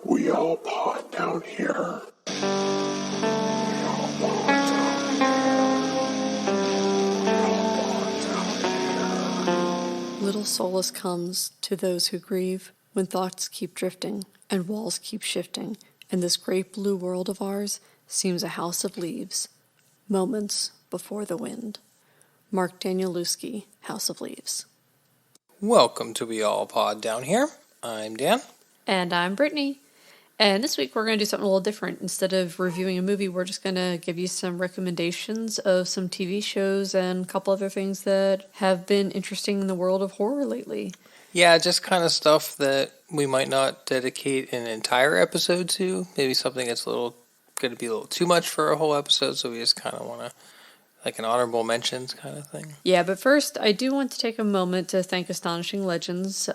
We all pot down here. We all pot down here. We all pot down here. Little solace comes to those who grieve when thoughts keep drifting and walls keep shifting, and this great blue world of ours seems a house of leaves, moments before the wind. Mark Danielewski, House of Leaves. Welcome to We All Pod Down Here. I'm Dan. And I'm Brittany. And this week we're going to do something a little different. Instead of reviewing a movie, we're just going to give you some recommendations of some TV shows and a couple other things that have been interesting in the world of horror lately. Yeah, just kind of stuff that we might not dedicate an entire episode to. Maybe something that's going to be a little too much for a whole episode, so we just kind of want to, like an honorable mentions kind of thing. Yeah, but first, I do want to take a moment to thank Astonishing Legends.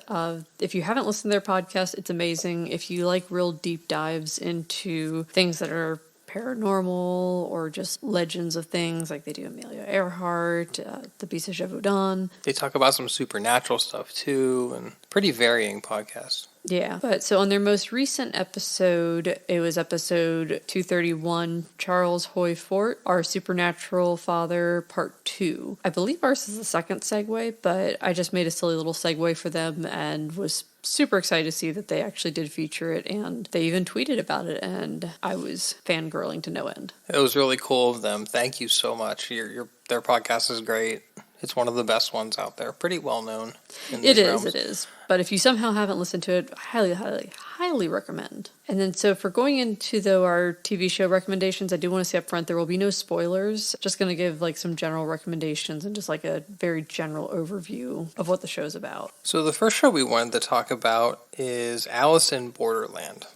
If you haven't listened to their podcast, it's amazing. If you like real deep dives into things that are paranormal or just legends of things, like they do Amelia Earhart, The Beast of Gévaudan. They talk about some supernatural stuff too, and pretty varying podcasts. Yeah, but so on their most recent episode, it was episode 231, Charles Hoy Fort, Our Supernatural Father, Part 2. I believe ours is the second segue, but I just made a silly little segue for them and was super excited to see that they actually did feature it, and they even tweeted about it, and I was fangirling to no end. It was really cool of them. Thank you so much. Their podcast is great. It's one of the best ones out there. Pretty well known. It is. But if you somehow haven't listened to it, I highly recommend. And then so for going into our TV show recommendations, I do want to say up front there will be no spoilers. Just going to give like some general recommendations and just like a very general overview of what the show's about. So the first show we wanted to talk about is Allison Borderland.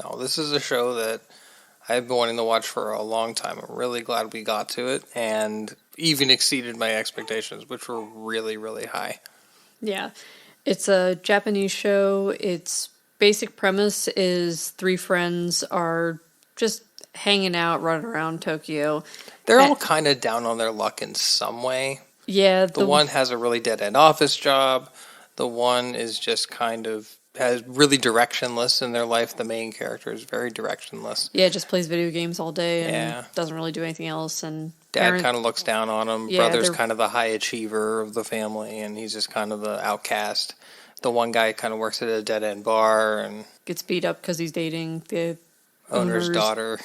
Now this is a show that I've been wanting to watch for a long time. I'm really glad we got to it, and even exceeded my expectations, which were really, really high. Yeah. It's a Japanese show. Its basic premise is three friends are just hanging out, running around Tokyo. They're all kind of down on their luck in some way. Yeah. The one has a really dead-end office job. The one is just kind of has really directionless in their life. The main character is very directionless. Yeah, just plays video games all day and doesn't really do anything else. And Dad kind of looks down on him. Yeah, brother's kind of the high achiever of the family, and he's just kind of the outcast. The one guy kind of works at a dead-end bar and gets beat up because he's dating the owner's daughter.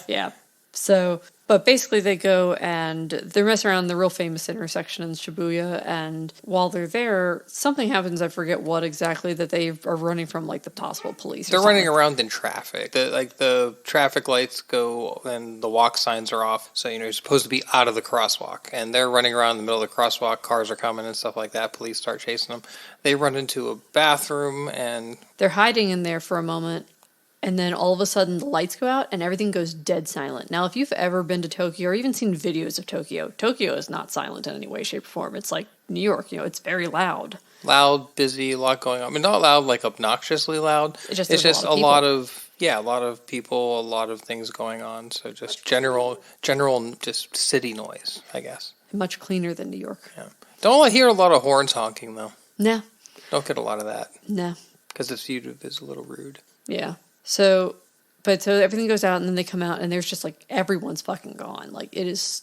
Yeah. So, but basically they go and they're messing around the real famous intersection in Shibuya, and while they're there, something happens, I forget what exactly, that they are running from like the possible police. They're running around in traffic. The traffic lights go and the walk signs are off, so you're supposed to be out of the crosswalk, and they're running around in the middle of the crosswalk, cars are coming and stuff like that, police start chasing them. They run into a bathroom and they're hiding in there for a moment. And then all of a sudden the lights go out and everything goes dead silent. Now, if you've ever been to Tokyo or even seen videos of Tokyo, Tokyo is not silent in any way, shape, or form. It's like New York, it's very loud. Loud, busy, a lot going on. I mean, not loud, like obnoxiously loud. It's just a lot of people, a lot of things going on. So just general, just city noise, I guess. Much cleaner than New York. Yeah. Don't hear a lot of horns honking, though. Nah. Don't get a lot of that. Nah. Because it's viewed as a little rude. Yeah. So everything goes out and then they come out and there's just like everyone's fucking gone. Like it is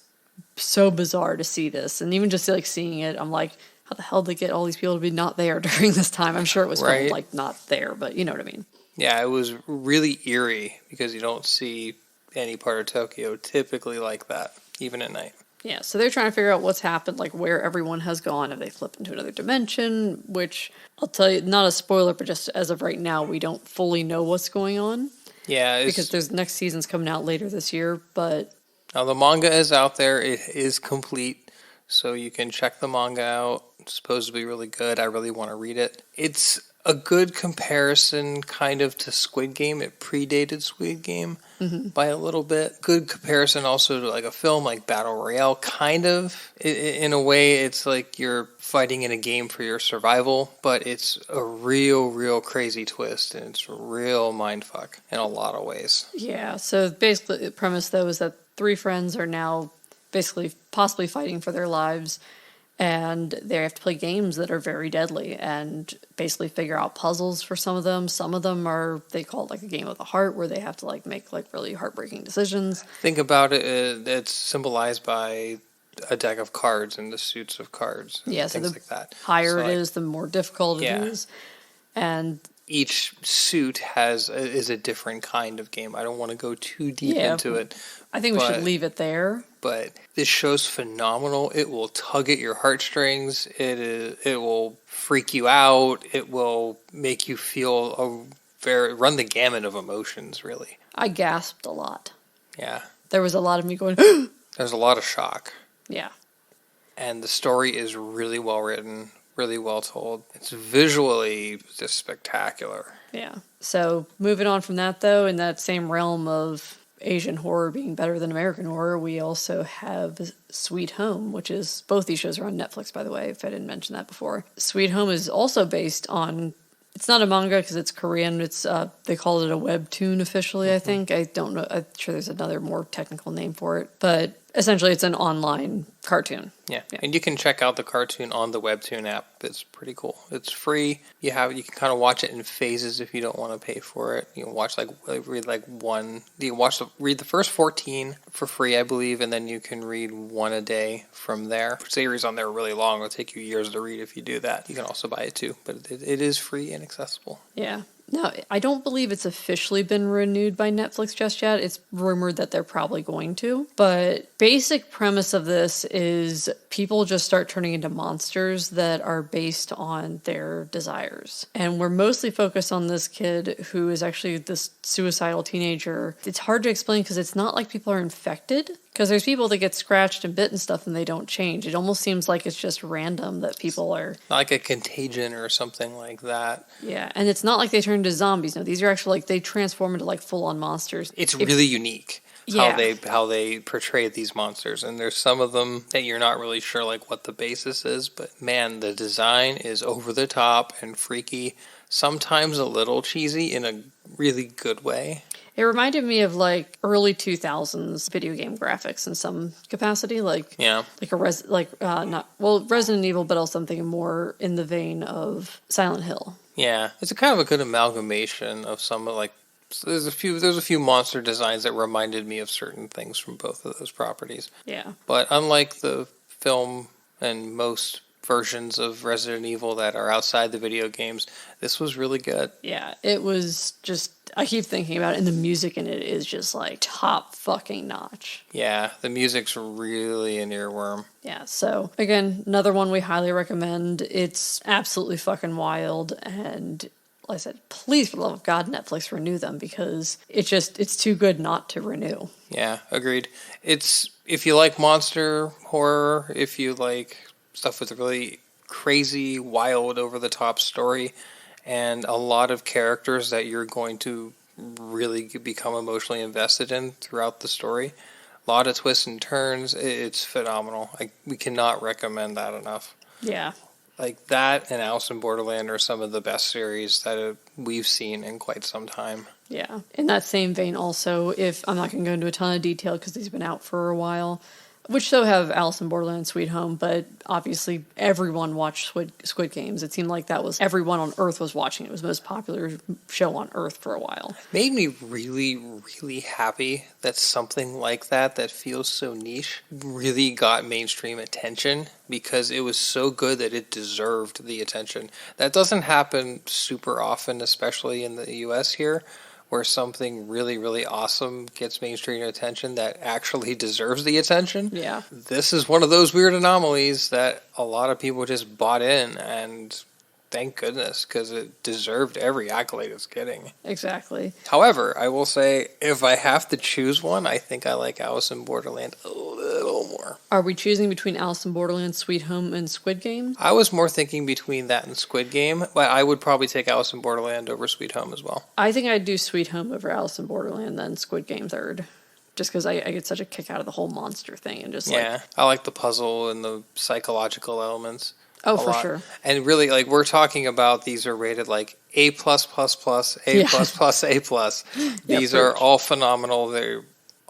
so bizarre to see this. And even just like seeing it, I'm like, how the hell did they get all these people to be not there during this time? I'm sure it was filmed like not there, but you know what I mean? Yeah, it was really eerie because you don't see any part of Tokyo typically like that, even at night. Yeah, so they're trying to figure out what's happened, like where everyone has gone, if they flipped into another dimension, which I'll tell you, not a spoiler, but just as of right now, we don't fully know what's going on. Yeah. Because there's next season's coming out later this year, but... Now, the manga is out there. It is complete, so you can check the manga out. It's supposed to be really good. I really want to read it. It's a good comparison kind of to Squid Game. It predated Squid Game by a little bit. Good comparison also to like a film like Battle Royale, kind of. In a way, it's like you're fighting in a game for your survival, but it's a real crazy twist, and it's a real mindfuck in a lot of ways. Yeah, so basically the premise, though, is that three friends are now basically possibly fighting for their lives, and they have to play games that are very deadly and basically figure out puzzles for some of them. Some of them are, they call it like a game of the heart, where they have to like make like really heartbreaking decisions. Think about it, it's symbolized by a deck of cards and the suits of cards. And Yeah, so things the like that. higher So, it like, is, the more difficult it Yeah. is. And each suit is a different kind of game. I don't want to go too deep Yeah. into it. I think we should But- leave it there. But this show's phenomenal. It will tug at your heartstrings. It will freak you out. It will make you feel run the gamut of emotions, really. I gasped a lot. Yeah. There was a lot of me going, There's a lot of shock. yeah. And the story is really well written, really well told. It's visually just spectacular. Yeah. So moving on from that, though, in that same realm of Asian horror being better than American horror, we also have Sweet Home, which is, both these shows are on Netflix, by the way, if I didn't mention that before. Sweet Home is also based on, it's not a manga because it's Korean. It's they call it a webtoon officially, I think. I don't know. I'm sure there's another more technical name for it, but essentially it's an online cartoon. Yeah. And you can check out the cartoon on the Webtoon app. It's pretty cool. It's free. You can kind of watch it in phases if you don't want to pay for it. You can watch read the first 14 for free, I believe, and then you can read one a day from there. Series on there are really long. It'll take you years to read if you do that. You can also buy it too, but it is free and accessible. Yeah. No, I don't believe it's officially been renewed by Netflix just yet. It's rumored that they're probably going to. But basic premise of this is people just start turning into monsters that are based on their desires. And we're mostly focused on this kid who is actually this suicidal teenager. It's hard to explain because it's not like people are infected. Because there's people that get scratched and bit and stuff and they don't change. It almost seems like it's just random that people are... Not like a contagion or something like that. Yeah, and it's not like they turn into zombies. No, these are actually like, they transform into like full-on monsters. It's really unique Yeah. how they portray these monsters. And there's some of them that you're not really sure like what the basis is. But man, the design is over the top and freaky. Sometimes a little cheesy in a really good way. It reminded me of like early 2000s video game graphics in some capacity, like Yeah. Resident Evil, but also something more in the vein of Silent Hill. Yeah. It's a kind of a good amalgamation of some like there's a few monster designs that reminded me of certain things from both of those properties. Yeah. But unlike the film and most versions of Resident Evil that are outside the video games, this was really good. Yeah, it was just, I keep thinking about it, and the music in it is just like top fucking notch. Yeah, the music's really an earworm. Yeah, so again, another one we highly recommend. It's absolutely fucking wild, and like I said, please, for the love of God, Netflix, renew them, because it's too good not to renew. Yeah, agreed. It's, if you like monster horror, if you like stuff with a really crazy, wild, over-the-top story, and a lot of characters that you're going to really become emotionally invested in throughout the story. A lot of twists and turns. It's phenomenal. We cannot recommend that enough. Yeah. Like that and Allison Borderland are some of the best series that we've seen in quite some time. Yeah. In that same vein also, if I'm not going to go into a ton of detail because these have been out for a while, which so have Allison Borderland and Sweet Home, but obviously everyone watched Squid Games. It seemed like that was, everyone on Earth was watching it. It was the most popular show on Earth for a while. Made me really, really happy that something like that feels so niche really got mainstream attention, because it was so good that it deserved the attention. That doesn't happen super often, especially in the US here, where something really, really awesome gets mainstream attention that actually deserves the attention. Yeah. This is one of those weird anomalies that a lot of people just bought in, and thank goodness, because it deserved every accolade it's getting. Exactly. However, I will say, if I have to choose one, I think I like Alice in Borderland a little more. Are we choosing between Alice in Borderland, Sweet Home, and Squid Game? I was more thinking between that and Squid Game, but I would probably take Alice in Borderland over Sweet Home as well. I think I'd do Sweet Home over Alice in Borderland, then Squid Game third. Just because I get such a kick out of the whole monster thing, and just I like the puzzle and the psychological elements. Oh, for sure. And really, like, we're talking about, these are rated like A+++, A++, A++. These are all phenomenal. They're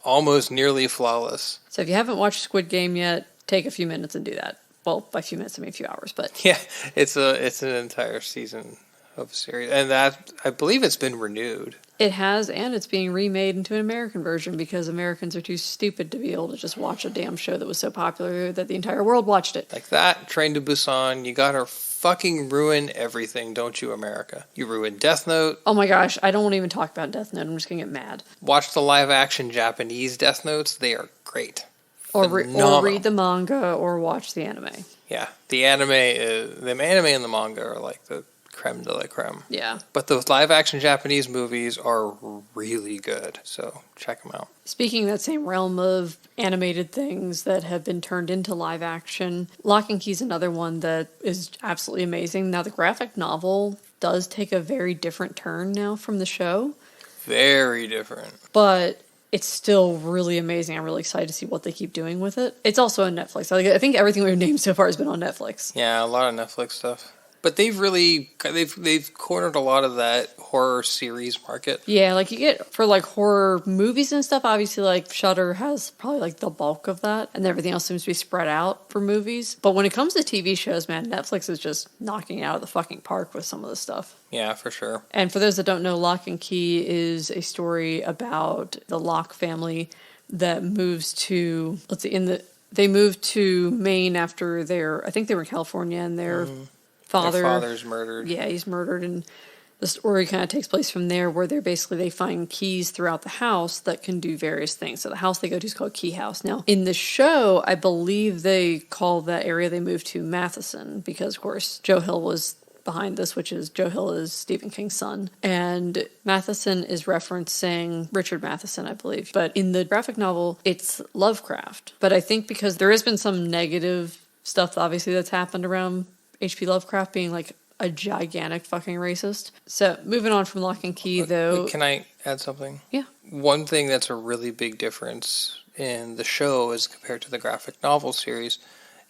almost nearly flawless. So if you haven't watched Squid Game yet, take a few minutes and do that. Well, by a few minutes, I mean a few hours, but Yeah, it's an entire season of a series, and that I believe it's been renewed. it has, and it's being remade into an American version because Americans are too stupid to be able to just watch a damn show that was so popular that the entire world watched it. Like that, Train to Busan, you gotta fucking ruin everything, don't you, America? You ruined Death Note. Oh my gosh, I don't want to even talk about Death Note. I'm just gonna get mad. Watch the live action Japanese Death Notes; they are great. Or Phenomenal. read the manga or watch the anime. Yeah, the anime and the manga are like the creme de la creme. Yeah. But the live action Japanese movies are really good, so check them out. Speaking that same realm of animated things that have been turned into live action, Lock and Key is another one that is absolutely amazing. Now, the graphic novel does take a very different turn now from the show, Very different. but it's still really amazing. I'm really excited to see what they keep doing with it. It's also on Netflix. I think everything we've named so far has been on Netflix. Yeah, a lot of Netflix stuff. But they've cornered a lot of that horror series market. Yeah, like you get for like horror movies and stuff, obviously like Shudder has probably like the bulk of that, and everything else seems to be spread out for movies. But when it comes to TV shows, man, Netflix is just knocking it out of the fucking park with some of the stuff. Yeah, for sure. And for those that don't know, Lock and Key is a story about the Locke family that moves to, they moved to Maine after I think they were in California, and their father's murdered. Yeah, he's murdered, and the story kind of takes place from there, where they find keys throughout the house that can do various things. So the house they go to is called Key House. Now, in the show, I believe they call that area they moved to Matheson, because, of course, Joe Hill was behind this, which is Joe Hill is Stephen King's son. And Matheson is referencing Richard Matheson, I believe. But in the graphic novel, it's Lovecraft. But I think because there has been some negative stuff, obviously, that's happened around H.P. Lovecraft being like a gigantic fucking racist. So moving on from Lock and Key, though. Can I add something? Yeah. One thing that's a really big difference in the show as compared to the graphic novel series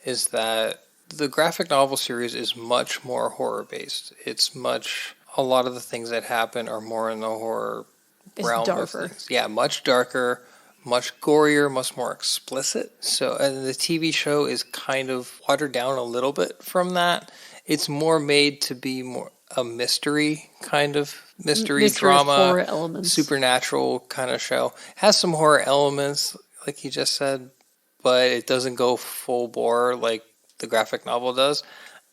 is that the graphic novel series is much more horror based. A lot of the things that happen are more in the horror realm darker. of things. Yeah, much darker, much gorier, much more explicit. So, and the TV show is kind of watered down a little bit from that. It's more made to be more a mystery kind of mystery drama, horror elements, supernatural kind of show. Has some horror elements, like you just said, but it doesn't go full bore like the graphic novel does.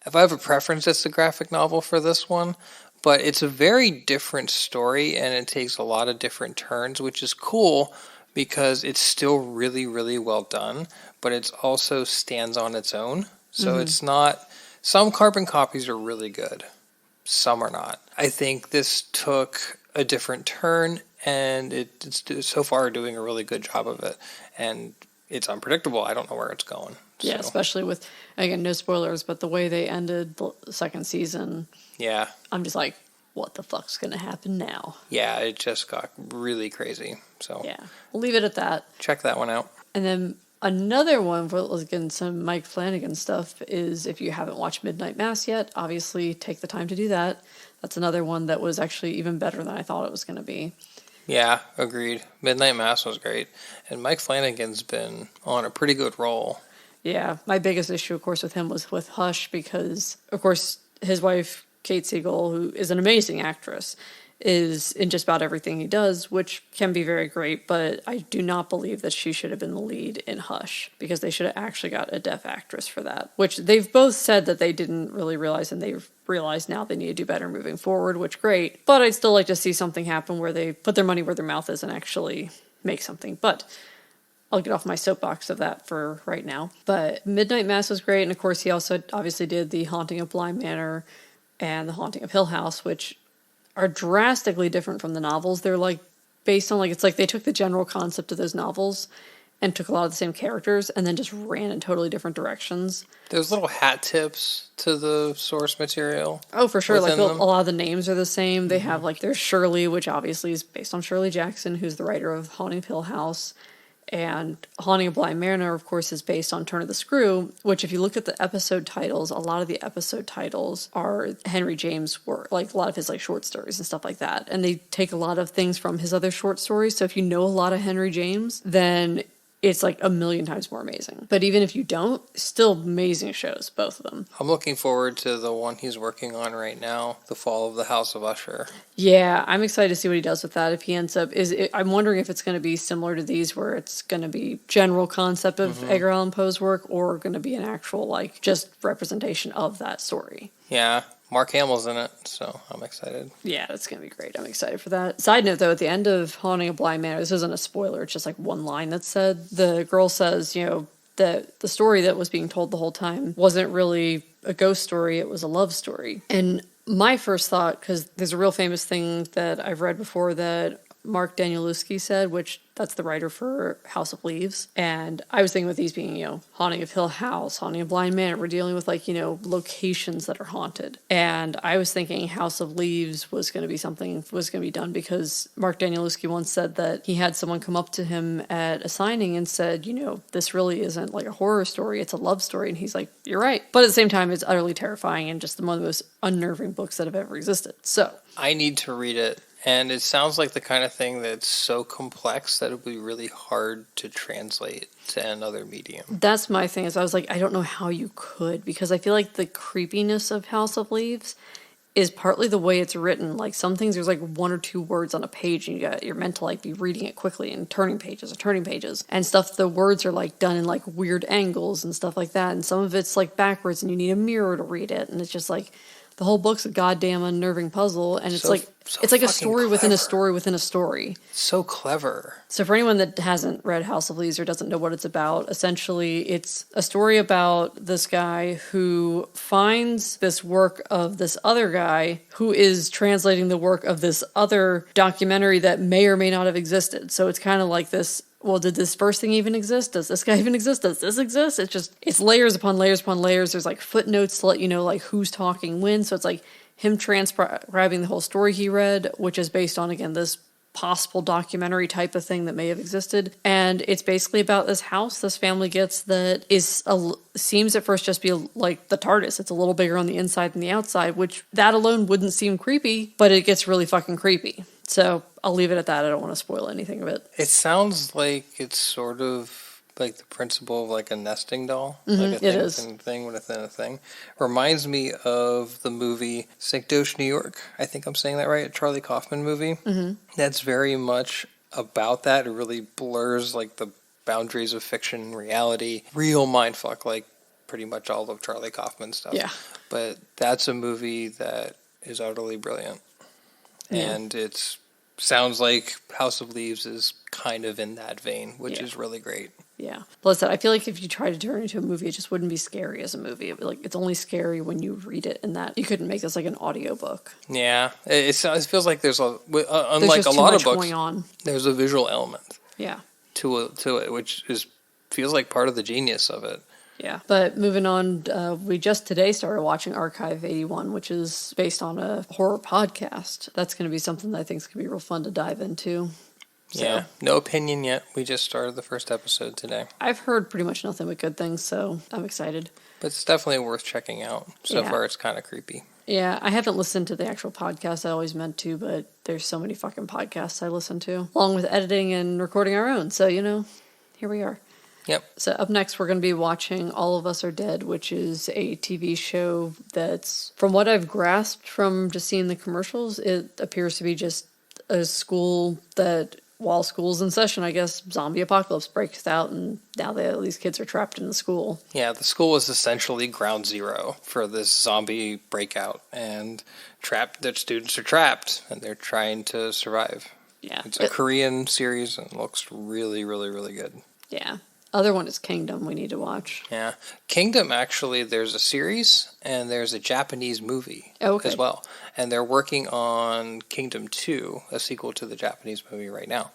If I have a preference, it's the graphic novel for this one. But it's a very different story, and it takes a lot of different turns, which is cool because it's still really, really well done, but it also stands on its own. So it's not... Some carbon copies are really good. Some are not. I think this took a different turn, and it's so far doing a really good job of it. And it's unpredictable. I don't know where it's going. Yeah, So, especially with, again, no spoilers, but the way they ended the second season, yeah. I'm just like, what the fuck's going to happen now? Yeah, it just got really crazy. So Yeah, we'll leave it at that. check that one out. And then another one, for let's get into some Mike Flanagan stuff, is if you haven't watched Midnight Mass yet, obviously take the time to do that. That's another one that was actually even better than I thought it was going to be. Yeah, agreed. Midnight Mass was great. And Mike Flanagan's been on a pretty good roll. Yeah, my biggest issue, of course, with him was with Hush because, of course, his wife, Kate Siegel, who is an amazing actress, is in just about everything he does, which can be very great, but I do not believe that she should have been the lead in Hush, because they should have actually got a deaf actress for that, which they've both said that they didn't really realize, and they've realized now they need to do better moving forward, which great, but I'd still like to see something happen where they put their money where their mouth is and actually make something, but I'll get off my soapbox of that for right now. But Midnight Mass was great, and of course he also obviously did The Haunting of Bly Manor and The Haunting of Hill House, which are drastically different from the novels. They're like based on it's like they took the general concept of those novels and took a lot of the same characters and then just ran in totally different directions. There's little hat tips to the source material. Oh, for sure. Like a them. lot of the names are the same. They have there's Shirley, which obviously is based on Shirley Jackson, who's the writer of Haunting of Hill House. And Haunting of Bly Manor, of course, is based on Turn of the Screw, which if you look at the episode titles, a lot of the episode titles are Henry James' work, like a lot of his short stories and stuff like that. And they take a lot of things from his other short stories. So if you know a lot of Henry James, then it's like a million times more amazing. But even if you don't, still amazing shows, both of them. I'm looking forward to the one he's working on right now, The Fall of the House of Usher. Yeah, I'm excited to see what he does with that. If he ends up, I'm wondering if it's going to be similar to these, where it's going to be general concept of Edgar Allan Poe's work, or going to be an actual like just representation of that story. Yeah, Mark Hamill's in it, so I'm excited. Yeah, that's going to be great. I'm excited for that. Side note, though, at the end of Haunting a Blind Man, this isn't a spoiler, it's just like one line that said, the girl says, that the story that was being told the whole time wasn't really a ghost story, it was a love story. And my first thought, because there's a real famous thing that I've read before that Mark Danielewski said, which that's the writer for House of Leaves. And I was thinking with these being, Haunting of Hill House, Haunting of Blind Manor, we're dealing with like, locations that are haunted. And I was thinking House of Leaves was going to be done because Mark Danielewski once said that he had someone come up to him at a signing and said, this really isn't like a horror story, it's a love story. And he's like, you're right. But at the same time, it's utterly terrifying and just one of the most unnerving books that have ever existed. So I need to read it. And it sounds like the kind of thing that's so complex that it would be really hard to translate to another medium. That's my thing, is I was like, I don't know how you could, because I feel like the creepiness of House of Leaves is partly the way it's written. Like some things, there's like one or two words on a page, and you're meant to like be reading it quickly and turning pages and stuff. The words are like done in like weird angles and stuff like that. And some of it's like backwards, and you need a mirror to read it. And it's just like, the whole book's a goddamn unnerving puzzle, and it's it's like a story within a story within a story. So clever. So for anyone that hasn't read House of Leaves or doesn't know what it's about, essentially it's a story about this guy who finds this work of this other guy who is translating the work of this other documentary that may or may not have existed. So it's kind of like this, well, did this first thing even exist? Does this guy even exist? Does this exist? It's layers upon layers upon layers. There's like footnotes to let you know like who's talking when. So it's like him transcribing the whole story he read, which is based on, again, this possible documentary type of thing that may have existed. And it's basically about this house this family gets that seems at first just be like the TARDIS. It's a little bigger on the inside than the outside, which that alone wouldn't seem creepy, but it gets really fucking creepy. So I'll leave it at that. I don't want to spoil anything of it. It sounds like it's sort of like the principle of like a nesting doll. Mm-hmm, like a thing it is. within a thing within a thing. Reminds me of the movie Synecdoche, New York. I think I'm saying that right. A Charlie Kaufman movie. Mm-hmm. That's very much about that. It really blurs like the boundaries of fiction and reality. Real mindfuck, like pretty much all of Charlie Kaufman stuff. Yeah. But that's a movie that is utterly brilliant. Yeah. And it sounds like House of Leaves is kind of in that vein, which is really great. Yeah. Plus, I feel like if you try to turn it into a movie, it just wouldn't be scary as a movie. It's only scary when you read it, and that you couldn't make this like an audiobook. Yeah. It feels like there's unlike there's a lot of books, going on. There's a visual element. Yeah. To it, which feels like part of the genius of it. Yeah. But moving on, we just today started watching Archive 81, which is based on a horror podcast. That's going to be something that I think is going to be real fun to dive into. So, yeah. No opinion yet. We just started the first episode today. I've heard pretty much nothing but good things, so I'm excited. But it's definitely worth checking out. So far, it's kind of creepy. Yeah, I haven't listened to the actual podcast. I always meant to, but there's so many fucking podcasts I listen to, along with editing and recording our own. So, here we are. Yep. So up next, we're going to be watching All of Us Are Dead, which is a TV show that's, from what I've grasped from just seeing the commercials, it appears to be just a school that, while school's in session, I guess, zombie apocalypse breaks out, and now these kids are trapped in the school. Yeah, the school is essentially ground zero for this zombie breakout, and the students are trapped, and they're trying to survive. Yeah. It's a Korean series, and it looks really, really, really good. Yeah. Other one is Kingdom we need to watch. Yeah. Kingdom, actually, there's a series and there's a Japanese movie as well. And they're working on Kingdom 2, a sequel to the Japanese movie right now,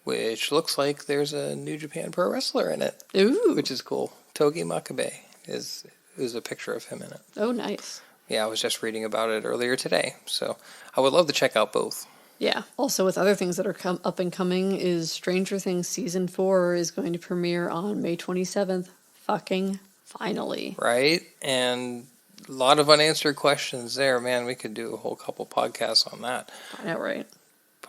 which looks like there's a New Japan Pro Wrestler in it. Ooh. Which is cool. Togi Makabe is a picture of him in it. Oh, nice. Yeah, I was just reading about it earlier today. So I would love to check out both. Yeah. Also, with other things that are up and coming, is Stranger Things Season 4 is going to premiere on May 27th. Fucking finally. Right? And a lot of unanswered questions there. Man, we could do a whole couple podcasts on that. I know, right?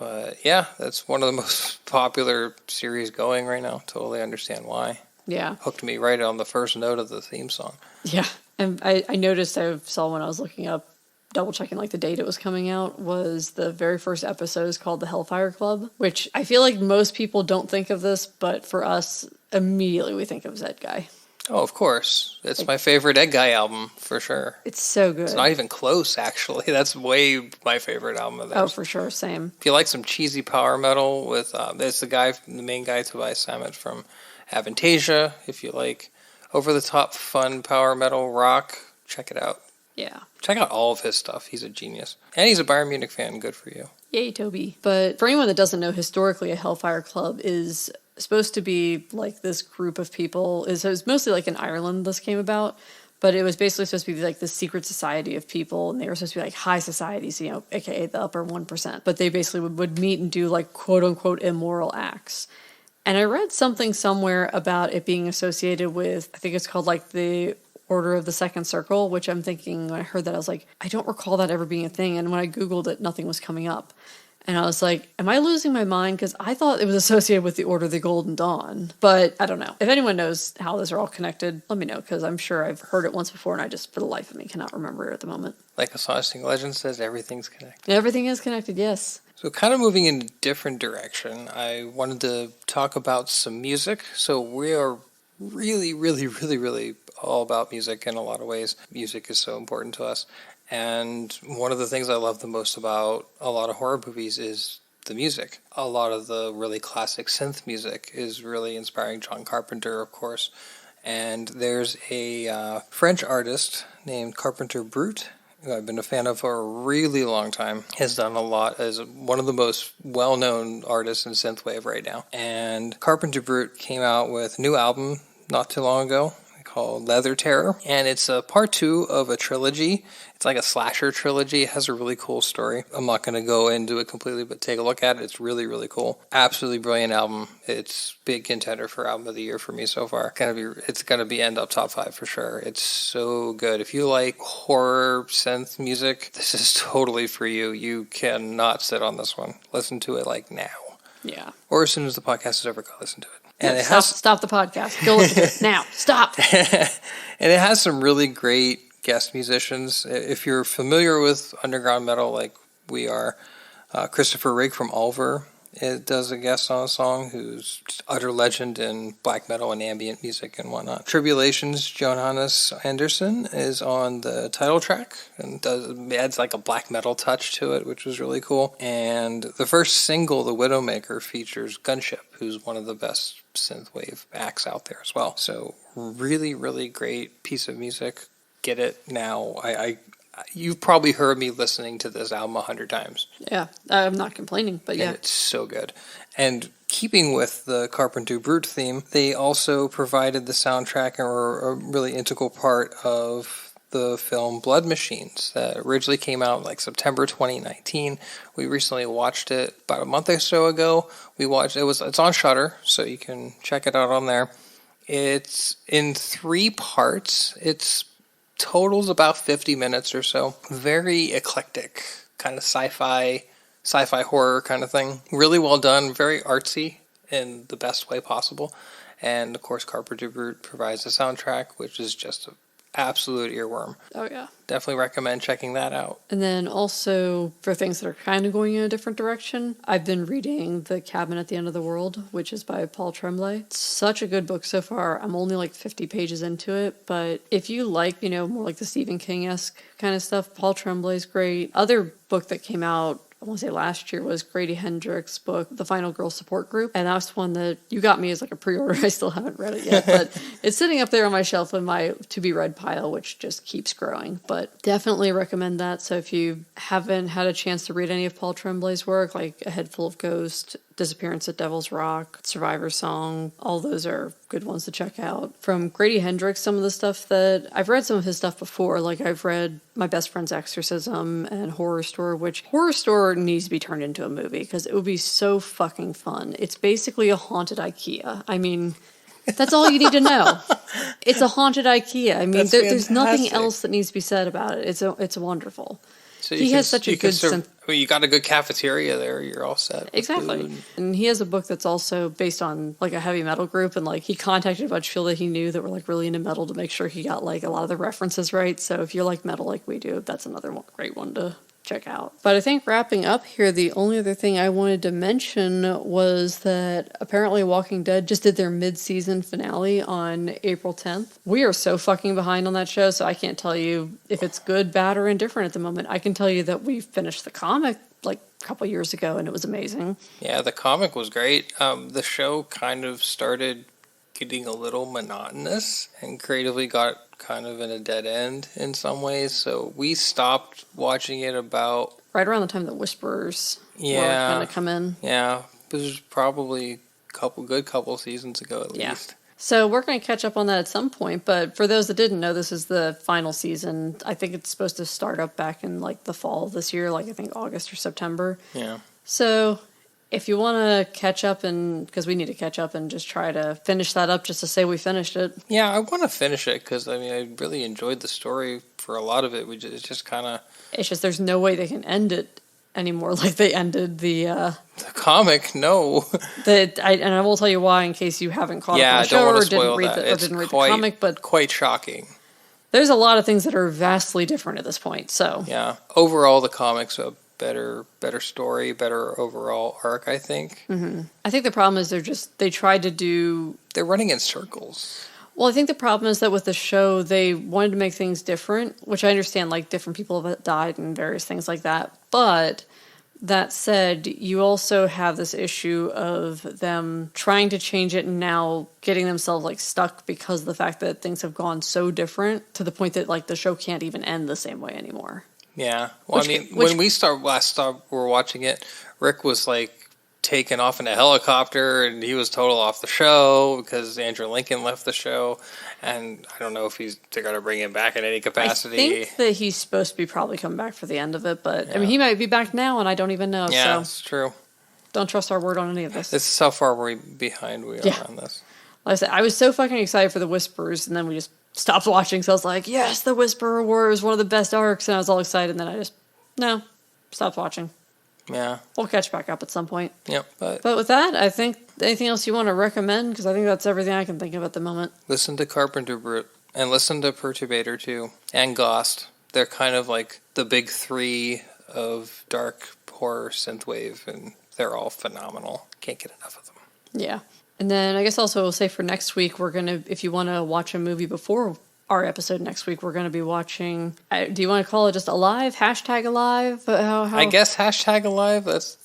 But yeah, that's one of the most popular series going right now. Totally understand why. Yeah. Hooked me right on the first note of the theme song. Yeah. And I noticed, I saw when I was looking up, double checking like the date it was coming out, was the very first episode is called the Hellfire Club, which I feel like most people don't think of this, but for us, immediately we think of Zed Guy. Oh, of course. It's my favorite Ed Guy album, for sure. It's so good. It's not even close, actually. That's way my favorite album of theirs. Oh, for sure. Same. If you like some cheesy power metal with, it's the main guy, Tobias Sammet from Avantasia. If you like over-the-top fun power metal rock, check it out. Yeah. Check out all of his stuff. He's a genius. And he's a Bayern Munich fan. Good for you. Yay, Toby. But for anyone that doesn't know, historically, a Hellfire Club is supposed to be like this group of people. It was mostly like in Ireland this came about, but it was basically supposed to be like this secret society of people, and they were supposed to be like high societies, aka the upper 1%. But they basically would meet and do like quote unquote immoral acts. And I read something somewhere about it being associated with, I think it's called like the Order of the Second Circle, which I'm thinking, when I heard that, I was like, I don't recall that ever being a thing. And when I Googled it, nothing was coming up. And I was like, am I losing my mind? Because I thought it was associated with the Order of the Golden Dawn. But I don't know. If anyone knows how those are all connected, let me know, because I'm sure I've heard it once before and I just, for the life of me, cannot remember it at the moment. Like Astonishing Legends says, everything's connected. Everything is connected, yes. So kind of moving in a different direction, I wanted to talk about some music. So we are really, really, really, really all about music in a lot of ways. Music is so important to us. And one of the things I love the most about a lot of horror movies is the music. A lot of the really classic synth music is really inspiring. John Carpenter, of course. And there's a French artist named Carpenter Brut, who I've been a fan of for a really long time. Has done a lot as one of the most well-known artists in synthwave right now. And Carpenter Brut came out with a new album not too long ago called Leather Terror, and it's a part 2 of a trilogy. It's like a slasher trilogy. It has a really cool story. I'm not going to go into it completely, but take a look at it. It's really, really cool. Absolutely brilliant album. It's big contender for album of the year for me so far. It's going to be end up top 5 for sure. It's so good. If you like horror synth music, this is totally for you. You cannot sit on this one. Listen to it like now. Yeah. Or as soon as the podcast is over, go listen to it. And stop the podcast. Go listen to it now. Stop. And it has some really great guest musicians. If you're familiar with underground metal like we are, Christopher Rigg from Ulver does a guest on a song, who's just utter legend in black metal and ambient music and whatnot. Tribulations, Johannes Anderson is on the title track and adds like a black metal touch to it, which was really cool. And the first single, The Widowmaker, features Gunship, who's one of the best synthwave acts out there as well. So really, really great piece of music. Get it now. You've probably heard me listening to this album 100 times. Yeah, I'm not complaining, but yeah. And it's so good. And keeping with the Carpenter Brut theme, they also provided the soundtrack and were a really integral part of the film Blood Machines that originally came out like September 2019. We recently watched it about a month or so ago. It's on Shudder, so you can check it out on there. It's in 3 parts. It's totals about 50 minutes or so. Very eclectic, kind of sci-fi horror kind of thing. Really well done, very artsy in the best way possible. And of course, Carpenter Brut provides the soundtrack, which is just an absolute earworm. Oh yeah. Definitely recommend checking that out. And then also, for things that are kind of going in a different direction, I've been reading The Cabin at the End of the World, which is by Paul Tremblay. It's such a good book so far. I'm only like 50 pages into it, but if you like, more like the Stephen King-esque kind of stuff, Paul Tremblay's great. Other book that came out, I want to say last year, was Grady Hendrix's book, The Final Girl Support Group. And that's one that you got me as like a pre-order. I still haven't read it yet, but it's sitting up there on my shelf in my to-be-read pile, which just keeps growing. But definitely recommend that. So if you haven't had a chance to read any of Paul Tremblay's work, like A Head Full of Ghosts, Disappearance at Devil's Rock, Survivor Song, all those are good ones to check out. From Grady Hendrix, some of the stuff that I've read some of his stuff before, like I've read My Best Friend's Exorcism and Horror Store, which Horror Store needs to be turned into a movie because it would be so fucking fun. It's basically a haunted IKEA. I mean, that's all you need to know. It's a haunted IKEA. I mean, there's nothing else that needs to be said about it. It's wonderful. So he has such a good I mean, you got a good cafeteria there. You're all set. Exactly. And he has a book that's also based on like a heavy metal group, and like he contacted a bunch of people that he knew that were like really into metal to make sure he got like a lot of the references right. So if you like metal like we do, that's another great one to check out. But I think wrapping up here, the only other thing I wanted to mention was that apparently Walking Dead just did their mid-season finale on April 10th. We are so fucking behind on that show, so I can't tell you if it's good, bad, or indifferent at the moment. I can tell you that we finished the comic like a couple years ago, and it was amazing. Yeah, the comic was great. The show kind of started getting a little monotonous and creatively got kind of in a dead end in some ways. So we stopped watching it about... right around the time the Whisperers were going to come in. Yeah, this was probably a couple seasons ago at least. So we're going to catch up on that at some point, but for those that didn't know, this is the final season. I think it's supposed to start up back in like the fall of this year, like I think August or September. Yeah. So if you want to catch up, and because we need to catch up and just try to finish that up just to say we finished it. Yeah, I want to finish it because I mean I really enjoyed the story for a lot of it. It's just kind of... it's just there's no way they can end it anymore like they ended the comic. No. And I will tell you why in case you haven't caught up on the show or didn't read the comic. But quite shocking. There's a lot of things that are vastly different at this point. So yeah, overall the comic's a better story, better overall arc, I think. Mm-hmm. I think the problem is they're running in circles. Well, I think the problem is that with the show, they wanted to make things different, which I understand, like, different people have died and various things like that. But that said, you also have this issue of them trying to change it and now getting themselves, like, stuck because of the fact that things have gone so different to the point that, like, the show can't even end the same way anymore. Yeah. Well, when we were watching it, Rick was, like, taken off in a helicopter, and he was total off the show because Andrew Lincoln left the show, and I don't know if they're going to bring him back in any capacity. I think that he's supposed to be probably coming back for the end of it, but I mean, he might be back now, and I don't even know. Yeah, so that's true. Don't trust our word on any of this. It's how far behind we are on this. Like I said, I was so fucking excited for the Whisperers, and then we just stopped watching, so I was like, yes, the Whisperer War is one of the best arcs, and I was all excited, and then I just, stopped watching. Yeah. We'll catch back up at some point. Yep. But with that, I think anything else you want to recommend? Because I think that's everything I can think of at the moment. Listen to Carpenter Brute, and listen to Perturbator too, and Ghost. They're kind of like the big three of dark horror synthwave, and they're all phenomenal. Can't get enough of them. Yeah. And then I guess also we'll say for next week, we're going to, if you want to watch a movie before our episode next week, we're going to be watching, do you want to call it just Alive? Hashtag Alive? I guess hashtag Alive. That's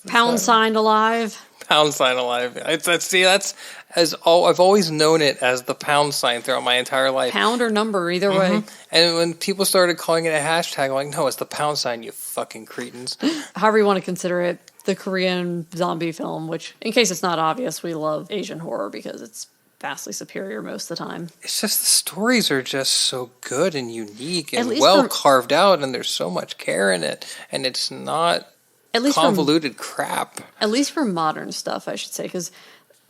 #sign Alive. #sign Alive. That's I've always known it as the # throughout my entire life. Pound or number, either way. And when people started calling it a hashtag, I'm like, no, it's the #, you fucking cretins. However you want to consider it, the Korean zombie film, which, in case it's not obvious, we love Asian horror because it's vastly superior most of the time. It's just the stories are just so good and unique and well carved out, and there's so much care in it, and it's not convoluted crap. At least for modern stuff, I should say, because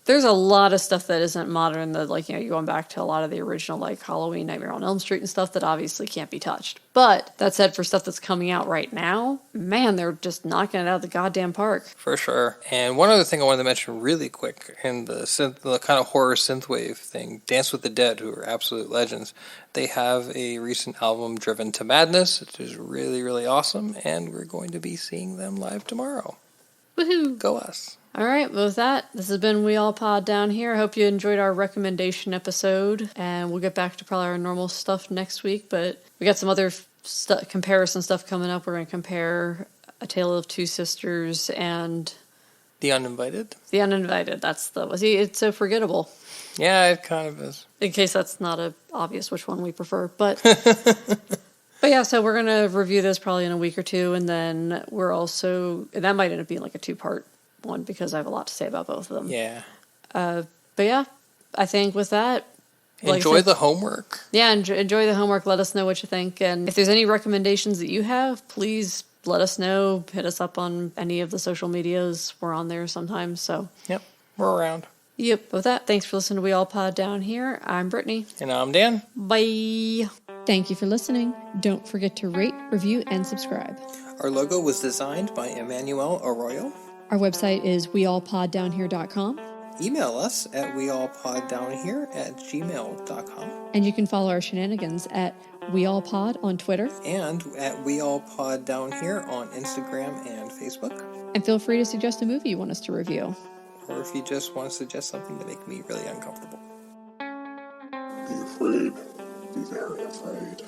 there's a lot of stuff that isn't modern that, like, you're going back to a lot of the original, like, Halloween, Nightmare on Elm Street and stuff that obviously can't be touched. But that said, for stuff that's coming out right now, man, they're just knocking it out of the goddamn park. For sure. And one other thing I wanted to mention really quick, in the kind of horror synthwave thing, Dance with the Dead, who are absolute legends, they have a recent album, Driven to Madness, which is really, really awesome, and we're going to be seeing them live tomorrow. Woohoo! Go us. All right, well, with that, this has been We All Pod Down Here. I hope you enjoyed our recommendation episode, and we'll get back to probably our normal stuff next week, but we got some other comparison stuff coming up. We're going to compare A Tale of Two Sisters and... The Uninvited? The Uninvited, it's so forgettable. Yeah, it kind of is. In case that's not obvious which one we prefer, but... But yeah, so we're going to review this probably in a week or two, and then we're also... that might end up being like a two-part one because I have a lot to say about both of them. Yeah. But yeah, I think with that... enjoy the homework. Yeah, enjoy the homework. Let us know what you think. And if there's any recommendations that you have, please let us know. Hit us up on any of the social medias. We're on there sometimes, so... Yep, we're around. Yep, with that, thanks for listening to We All Pod Down Here. I'm Brittany. And I'm Dan. Bye. Thank you for listening. Don't forget to rate, review, and subscribe. Our logo was designed by Emmanuel Arroyo. Our website is weallpoddownhere.com. Email us at weallpoddownhere@gmail.com. And you can follow our shenanigans at weallpod on Twitter. And at weallpoddownhere on Instagram and Facebook. And feel free to suggest a movie you want us to review. Or if you just want to suggest something to make me really uncomfortable. Be afraid. Be very afraid.